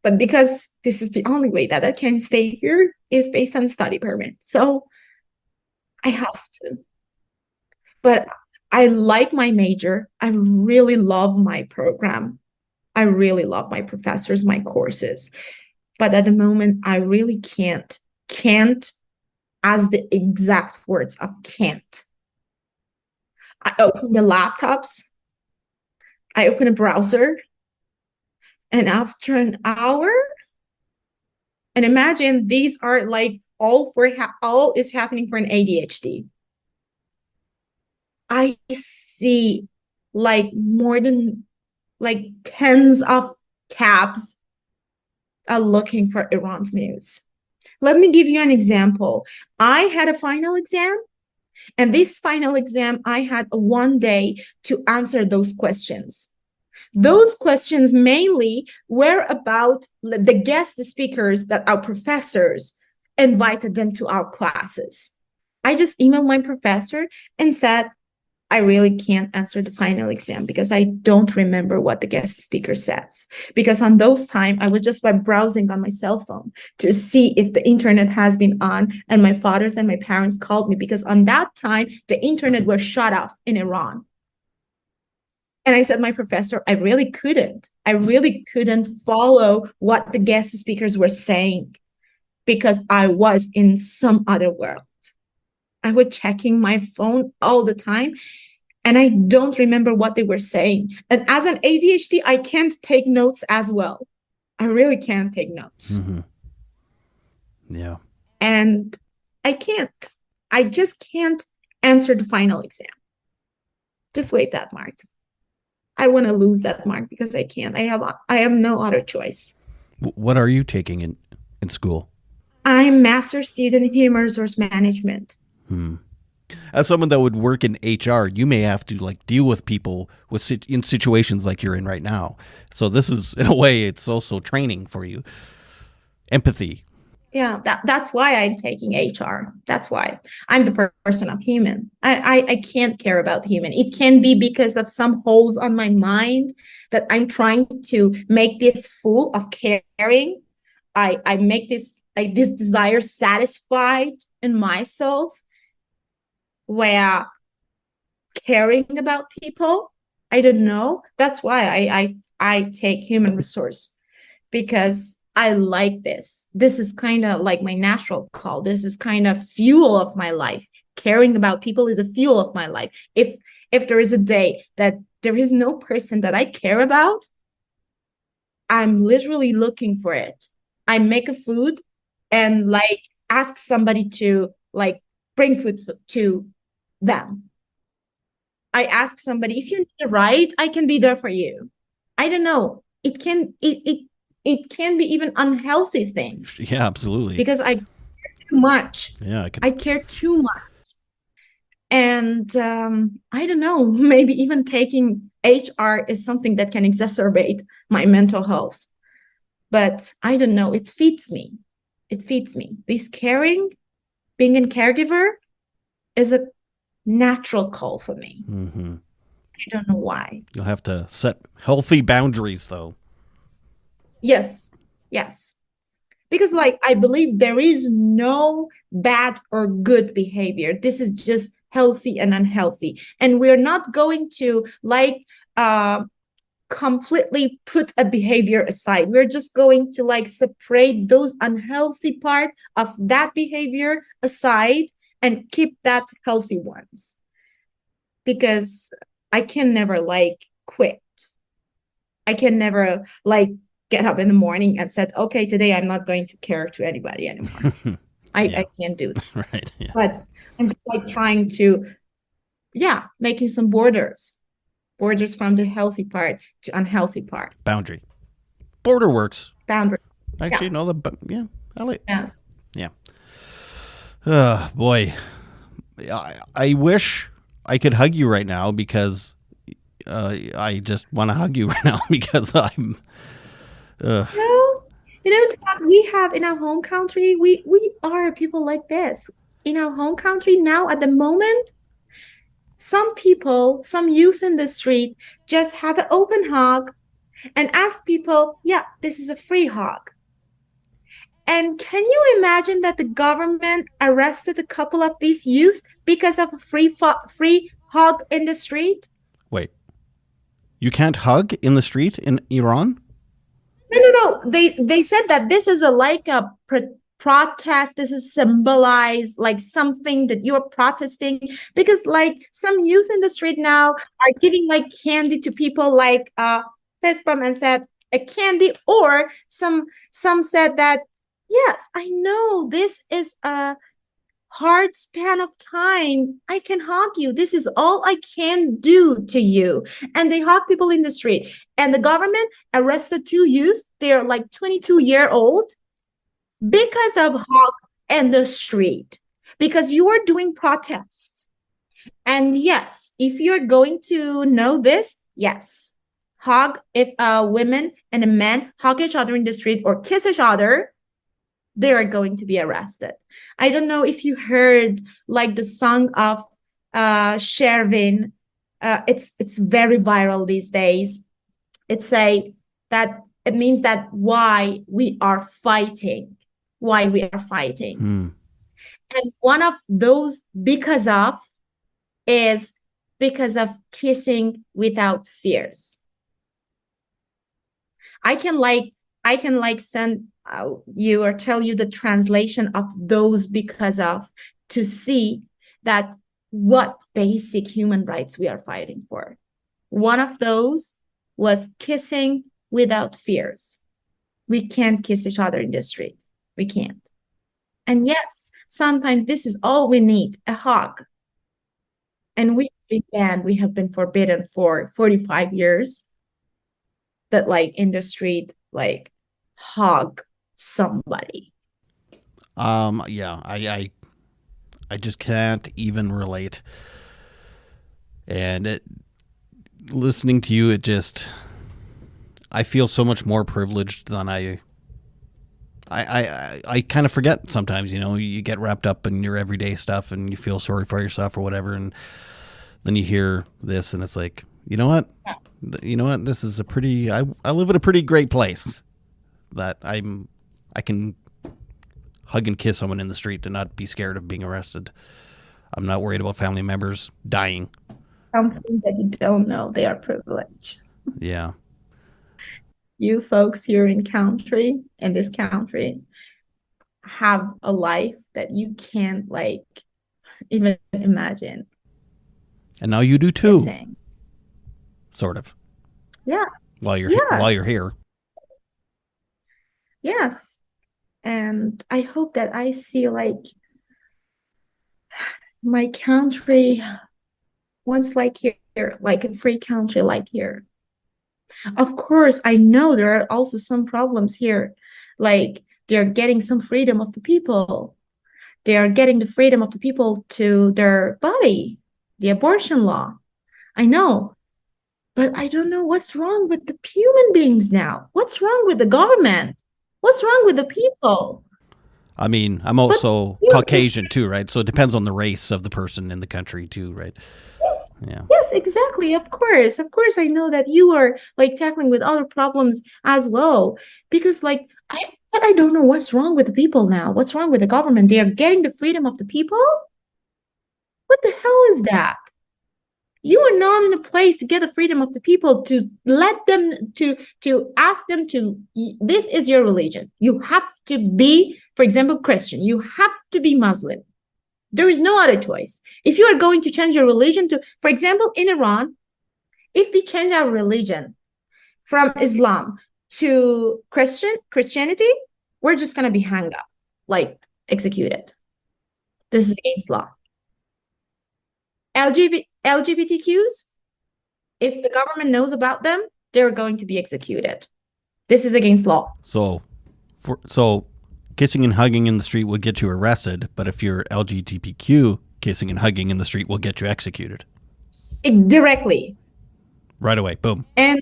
But because this is the only way that I can stay here is based on study permit. So I have to. But I like my major. I really love my program. I really love my professors, my courses. But at the moment, I really can't. Can't as the exact words of can't. I open the laptops, I open a browser, and after an hour, and imagine these are like all is happening for an ADHD. I see like more than like tens of tabs are looking for Iran's news. Let me give you an example. I had a final exam, and this final exam, I had 1 day to answer those questions. Those questions mainly were about the guest speakers that our professors invited them to our classes. I just emailed my professor and said, I really can't answer the final exam because I don't remember what the guest speaker says. Because on those time, I was just by browsing on my cell phone to see if the internet has been on, and my fathers and my parents called me because on that time the internet was shut off in Iran. And I said, my professor, I really couldn't follow what the guest speakers were saying because I was in some other world. I was checking my phone all the time and I don't remember what they were saying. And as an ADHD, I can't take notes as well. I really can't take notes.
mm-hmm. Yeah.
And I can't. I just can't answer the final exam. Just wait that mark. I want to lose that mark because I can't. I have no other choice.
What are you taking in school?
I'm master student in human resource management.
As someone that would work in HR, you may have to like deal with people in situations like you're in right now. So this is, in a way, it's also training for you. Empathy.
Yeah, that's why I'm taking HR. That's why I'm the person of human. I can't care about human. It can be because of some holes on my mind that I'm trying to make this full of caring. I make this like this desire satisfied in myself where caring about people. I don't know. That's why I take human resource because I like this. This is kind of like my natural call. This is kind of fuel of my life. Caring about people is a fuel of my life. If there is a day that there is no person that I care about, I'm literally looking for it. I make a food and like ask somebody to like bring food to them. I ask somebody if you need a ride, I can be there for you. I don't know. It can be even unhealthy things
Yeah, absolutely.
because I care too much.
Yeah, I could.
I care too much. And I don't know, maybe even taking HR is something that can exacerbate my mental health. But I don't know, it feeds me. It feeds me. This caring, being a caregiver is a natural call for me.
Mm-hmm.
I don't know why.
You'll have to set healthy boundaries, though.
Yes, yes. Because, like, I believe there is no bad or good behavior. This is just healthy and unhealthy. And we're not going to, like, completely put a behavior aside. We're just going to, like, separate those unhealthy part of that behavior aside and keep that healthy ones. Because I can never, like, quit. I can never, like, get up in the morning and said, okay, today I'm not going to care to anybody anymore.
Yeah.
I can't do that.
Right. Yeah.
But I'm just, like, trying to, yeah, making some borders from the healthy part to unhealthy part.
Boundary. Border works.
Boundary.
Actually,
Yeah.
no, yeah, I like,
Yes.
yeah. Boy. I wish I could hug you right now because I just want to hug you right now because I'm. Uh,
No, that we have in our home country, we are people like this. In our home country now, at the moment, some people, some youth in the street just have an open hug and ask people, yeah, this is a free hug. And can you imagine that the government arrested a couple of these youth because of a free hug in the street?
wait, you can't hug in the street in Iran?
No, no, no. They said that this is a like a protest. This is symbolized like something that you're protesting because like some youth in the street now are giving like candy to people like fist bump and said a candy, or some said that yes, I know this is a hard span of time. I can hug you. This is all I can do to you. And they hug people in the street. And the government arrested two youth. They're like 22-year-old because of hug in the street. Because you are doing protests. And yes, if you're going to know this, yes. Hug if a woman and a man hug each other in the street or kiss each other, they are going to be arrested. I don't know if you heard like the song of Shervin. It's very viral these days. It's a that it means that why we are fighting, why we are fighting. And one of those because of is because of kissing without fears. I can like send you or tell you the translation of those because of to see that what basic human rights we are fighting for. One of those was kissing without fears. We can't kiss each other in the street. We can't. And yes, sometimes this is all we need, a hug. And we have been forbidden for 45 years that like in the street, like hug somebody.
Yeah, I just can't even relate. And listening to you, I feel so much more privileged than I kind of forget sometimes, you get wrapped up in your everyday stuff and you feel sorry for yourself or whatever. And then you hear this and it's like, you know what? This is I live in a pretty great place that I can hug and kiss someone in the street and not be scared of being arrested. I'm not worried about family members dying.
Something that you don't know, they are privileged.
Yeah.
You folks here in this country, have a life that you can't like even imagine.
And now you do too.
Kissing.
Sort of.
Yeah.
While you're here.
Yes. And I hope that I see like my country once like here, like a free country like here. Of course, I know there are also some problems here. Like they're getting some freedom of the people. They are getting the freedom of the people to their body, the abortion law. I know. But I don't know what's wrong with the human beings now. What's wrong with the government? What's wrong with the people?
I mean, I'm
But
also
you just
Caucasian too, right? So it depends on the race of the person in the country too, right?
yes,
Yeah.
yes, exactly. Of course, I know that you are like tackling with other problems as well. Because but I don't know what's wrong with the people now. What's wrong with the government? They are getting the freedom of the people. What the hell is that? You are not in a place to get the freedom of the people to let them to ask them to this is your religion. You have to be, for example, Christian. You have to be Muslim. There is no other choice. If you are going to change your religion to, for example, in Iran, if we change our religion from Islam to Christianity, we're just gonna be hung up, like executed. This is against law. LGBTQs, if the government knows about them, they're going to be executed. This is against law.
So kissing and hugging in the street would get you arrested, but if you're LGBTQ, kissing and hugging in the street will get you executed
Directly
right away. Boom.
and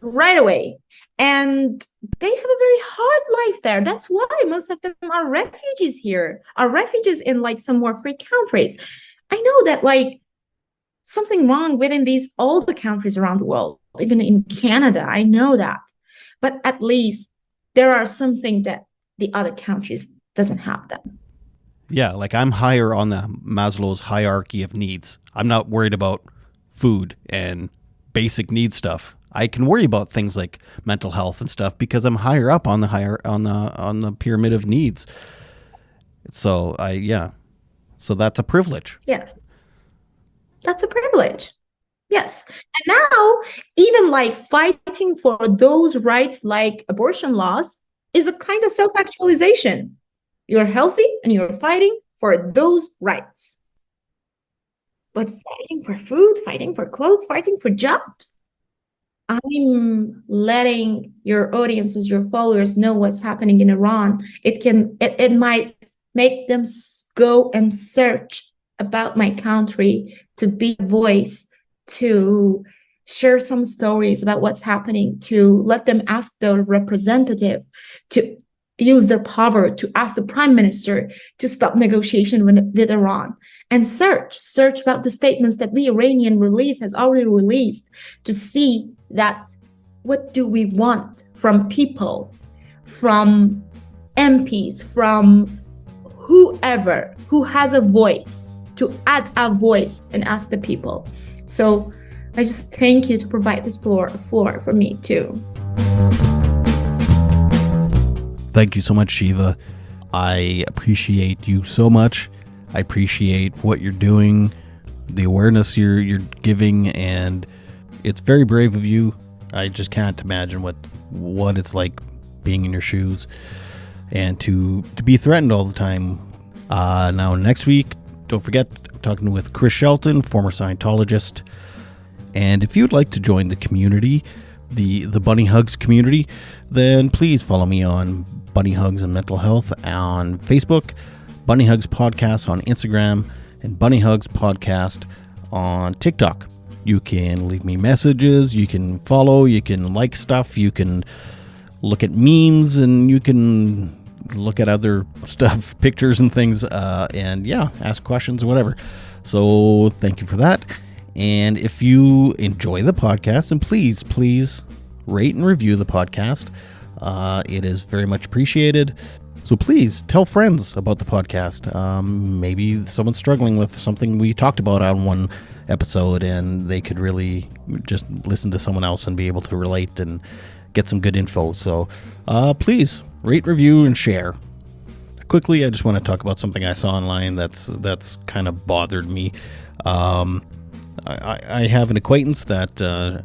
right away. And they have a very hard life there. That's why most of them are refugees here, are refugees in like some more free countries. I know that like something wrong within all the countries around the world, even in Canada. I know that. But at least there are something that the other countries doesn't have them.
Yeah, like I'm higher on the Maslow's hierarchy of needs. I'm not worried about food and basic need stuff. I can worry about things like mental health and stuff because I'm higher up on the pyramid of needs. So so that's a privilege.
Yes, that's a privilege. Yes. And now, even like fighting for those rights, like abortion laws, is a kind of self actualization. You're healthy and you're fighting for those rights. But fighting for food, fighting for clothes, fighting for jobs, I'm letting your audiences, your followers know what's happening in Iran. It might make them go and search about my country to be a voice, to share some stories about what's happening, to let them ask their representative, to use their power to ask the prime minister to stop negotiation with Iran, and search about the statements that we Iranian has already released, to see that what do we want from people, from MPs, from whoever who has a voice, to add a voice and ask the people. So I just thank you to provide this floor for me too.
Thank you so much, Shiva. I appreciate you so much. I appreciate what you're doing, the awareness you're giving, and it's very brave of you. I just can't imagine what it's like being in your shoes and to be threatened all the time. Now, next week, don't forget, I'm talking with Chris Shelton, former Scientologist. And if you'd like to join the community, the Bunny Hugs community, then please follow me on Bunny Hugs and Mental Health on Facebook, Bunny Hugs Podcast on Instagram, and Bunny Hugs Podcast on TikTok. You can leave me messages, you can follow, you can like stuff, you can look at memes, and you can look at other stuff, pictures and things, and ask questions or whatever. So thank you for that. And if you enjoy the podcast, then please rate and review the podcast. It is very much appreciated. So please tell friends about the podcast. Maybe someone's struggling with something we talked about on one episode and they could really just listen to someone else and be able to relate and get some good info. So please rate, review, and share. Quickly, I just want to talk about something I saw online that's kind of bothered me. I have an acquaintance that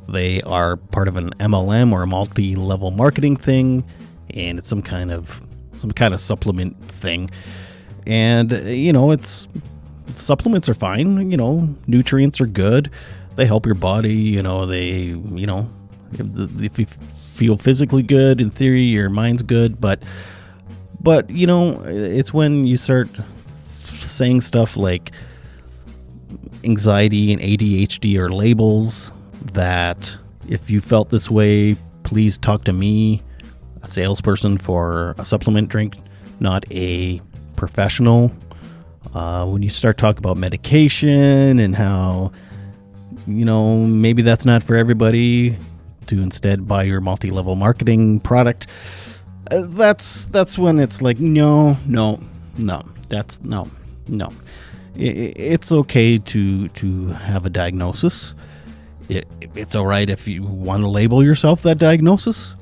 they are part of an MLM or a multi-level marketing thing, and it's some kind of supplement thing. And it's supplements are fine. Nutrients are good. They help your body. If you feel physically good, in theory, your mind's good. But it's when you start saying stuff like anxiety and ADHD are labels. that if you felt this way, please talk to me, a salesperson for a supplement drink, not a professional. When you start talking about medication and how, maybe that's not for everybody, to instead buy your multi-level marketing product, that's when it's like, no. It's okay to have a diagnosis. It's all right if you want to label yourself that diagnosis.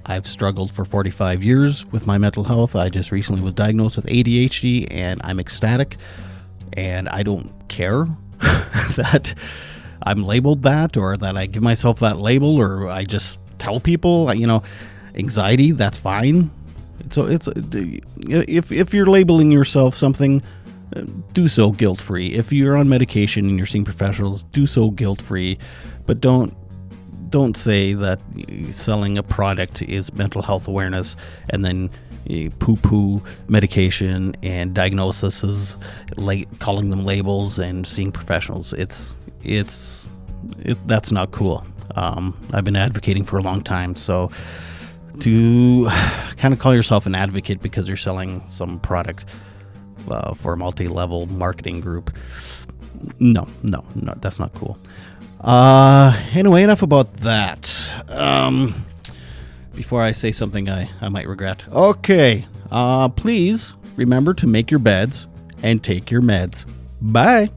I've struggled for 45 years with my mental health. I just recently was diagnosed with ADHD, and I'm ecstatic. And I don't care that I'm labeled that, or that I give myself that label, or I just tell people, anxiety, that's fine. So if you're labeling yourself something, do so guilt-free. If you're on medication and you're seeing professionals, do so guilt-free. But don't say that selling a product is mental health awareness and then poo-poo medication and diagnoses, calling them labels and seeing professionals. That's not cool. I've been advocating for a long time, so to kind of call yourself an advocate because you're selling some product for a multi-level marketing group, no, that's not cool. Anyway, enough about that. Before I say something I might regret. Okay, please remember to make your beds and take your meds. Bye.